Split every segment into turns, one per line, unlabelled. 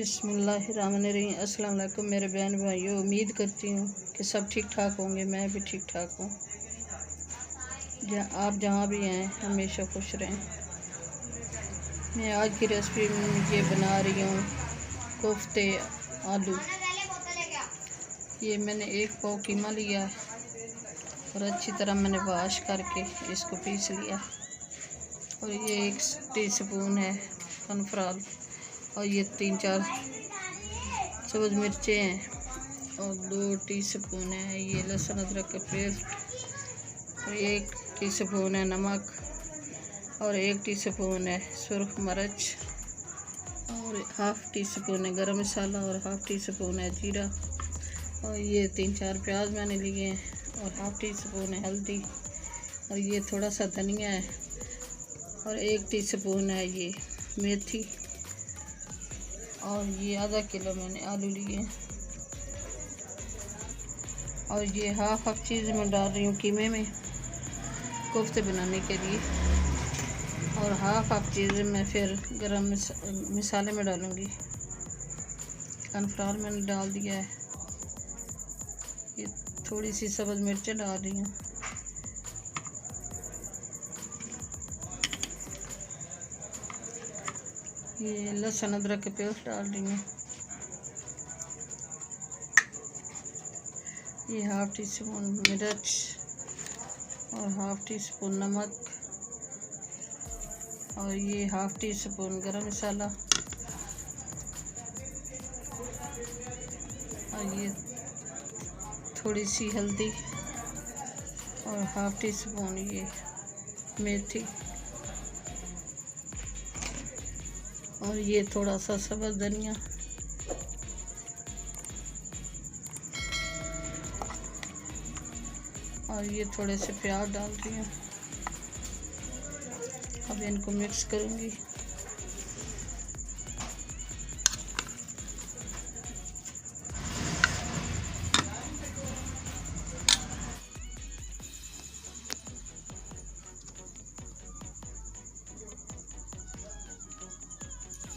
बिस्मिल्लाहिर्रहमानिर्रहीम। अस्सलाम वालेकुम मेरे बहन भाइयों, उम्मीद करती हूँ कि सब ठीक ठाक होंगे। मैं भी ठीक ठाक हूँ। आप जहाँ भी हैं हमेशा खुश रहें। मैं आज की रेसिपी में ये बना रही हूँ कोफ्ते आलू। ये मैंने 1 पाव कीमा लिया और अच्छी तरह मैंने वॉश करके इसको पीस लिया। और ये 1 टीस्पून है कॉर्नफ्लोर और ये 3-4 सब्ज़ मिर्चें हैं और 2 टीस्पून है ये लहसुन अदरक का पेस्ट और 1 टीस्पून है नमक और 1 टीस्पून है सुरख मिर्च और हाफ़ टीस्पून है गरम मसाला और हाफ़ टीस्पून है जीरा और ये 3-4 प्याज मैंने लिए हैं और हाफ़ टीस्पून है हल्दी और ये थोड़ा सा धनिया है और 1 टीस्पून है ये मेथी और ये आधा किलो मैंने आलू लिए और ये हाफ चीज़ मैं डाल रही हूँ कीमे में कोफ्ते बनाने के लिए और हाफ चीज़ मैं फिर गरम मसाले में डालूँगी। कॉर्नफ्लोर मैंने डाल दिया है। ये थोड़ी सी सब्ज़ मिर्चें डाल रही हूँ। ये लहसुन अदरक के पेस्ट डाल रही हूँ। ये हाफ़ टीस्पून मिर्च और हाफ़ टीस्पून नमक और ये हाफ़ टीस्पून गरम मसाला और ये थोड़ी सी हल्दी और हाफ़ टीस्पून ये मेथी और ये थोड़ा सा सब्ज़ धनिया और ये थोड़े से प्याज डाल रही हूँ। अब इनको मिक्स करूँगी।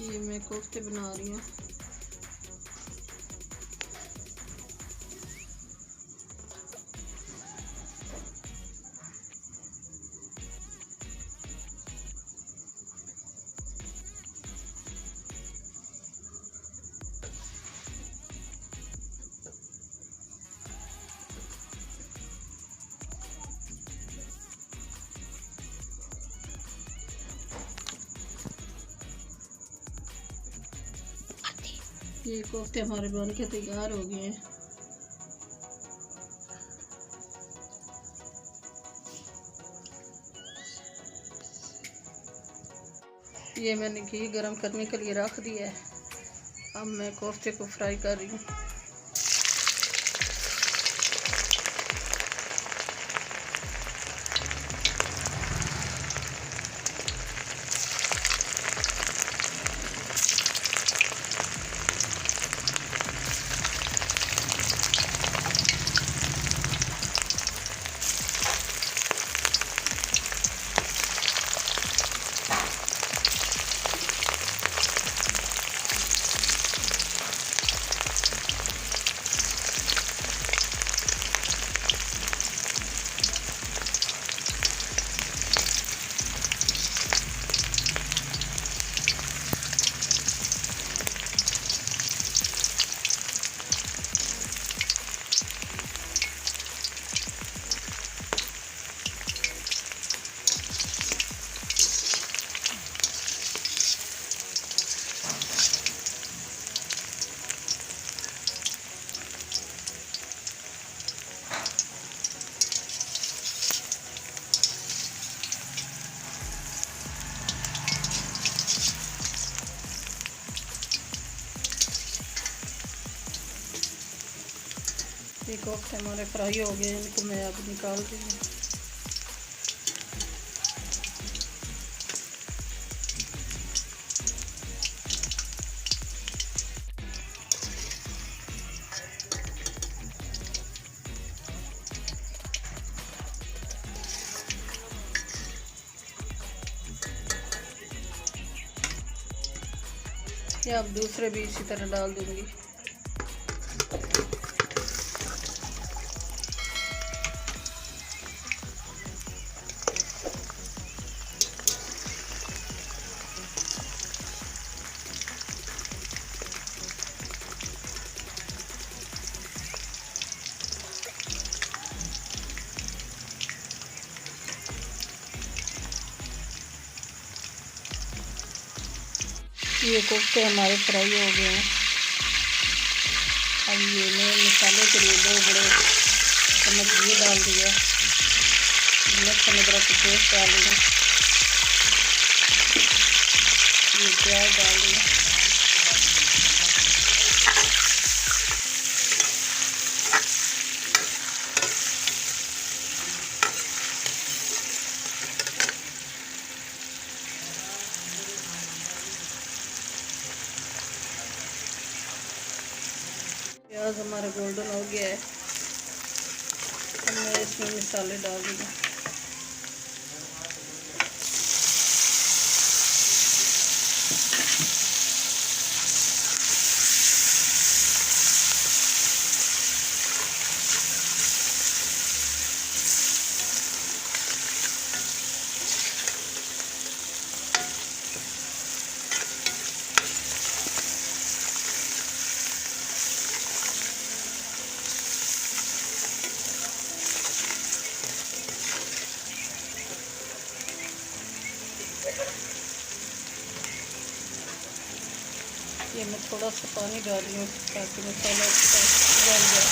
ये मैं कोफ्ते बना रही हूँ। ये कोफ्ते हमारे बन के तैयार हो गए हैं। ये मैंने घी गरम करने के लिए रख दिया है। अब मैं कोफ्ते को फ्राई कर रही हूँ। ये कोफ्ते हमारे फ्राई हो गए, इनको मैं अब निकाल दी हूँ। या अब दूसरे भी इसी तरह डाल दूंगी। ये कोफ्ते हमारे फ्राई हो गए हैं। अब ये मैं मसाले के लिए 2 बड़े चम्मच घी डाल दिया, लहसुन अदरक की पेस्ट डाल दिया, ये प्याज डाल दिया, प्याज हमारा गोल्डन हो गया है। अब मैं इसमें मसाले डाल दूँगा। ये मैं थोड़ा सा पानी डाल रही हूँ ताकि मसाला गल जाए।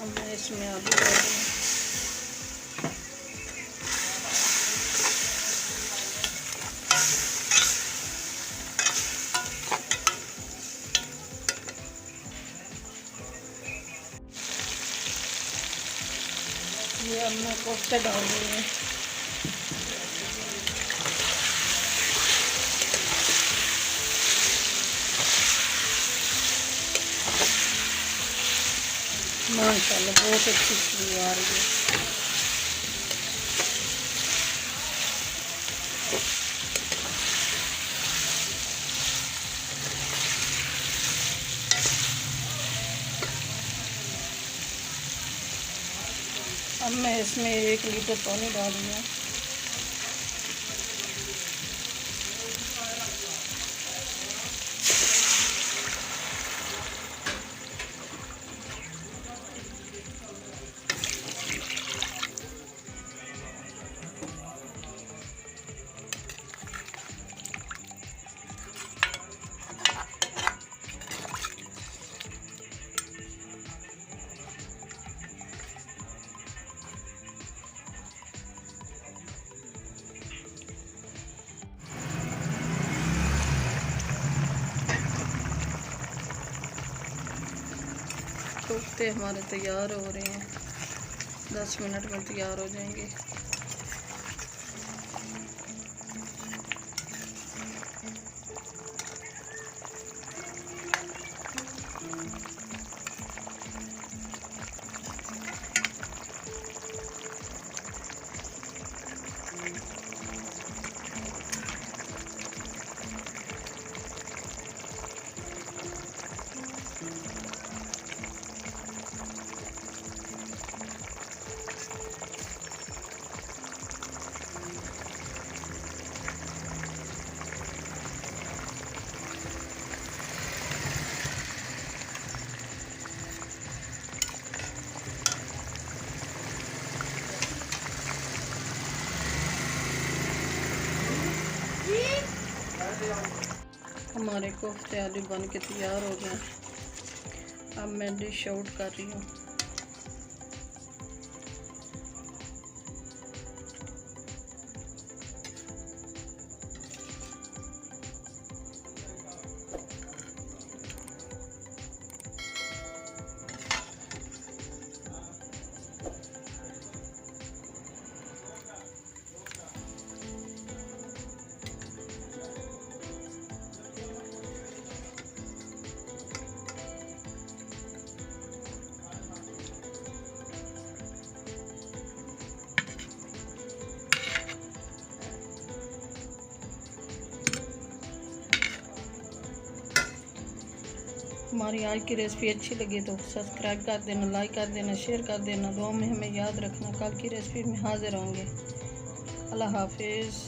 अब मैं इसमें आलू डाल रही हूँ। ये अब मैं कोफ्ते डाल रही हूँ। माशाल्लाह बहुत अच्छी खुशबू आ रही है। अब मैं इसमें 1 लीटर पानी डाल दूँगा। कोफ्ते हमारे तैयार हो रहे हैं, 10 मिनट में तैयार हो जाएंगे। हमारे कोफ्ते आलू बन के तैयार हो गए। अब मैं डिश आउट कर रही हूँ। हमारी आज की रेसिपी अच्छी लगी तो सब्सक्राइब कर देना, लाइक कर देना, शेयर कर देना। दुआ में हमें याद रखना। कल की रेसिपी में हाजिर होंगे। अल्लाह हाफिज़।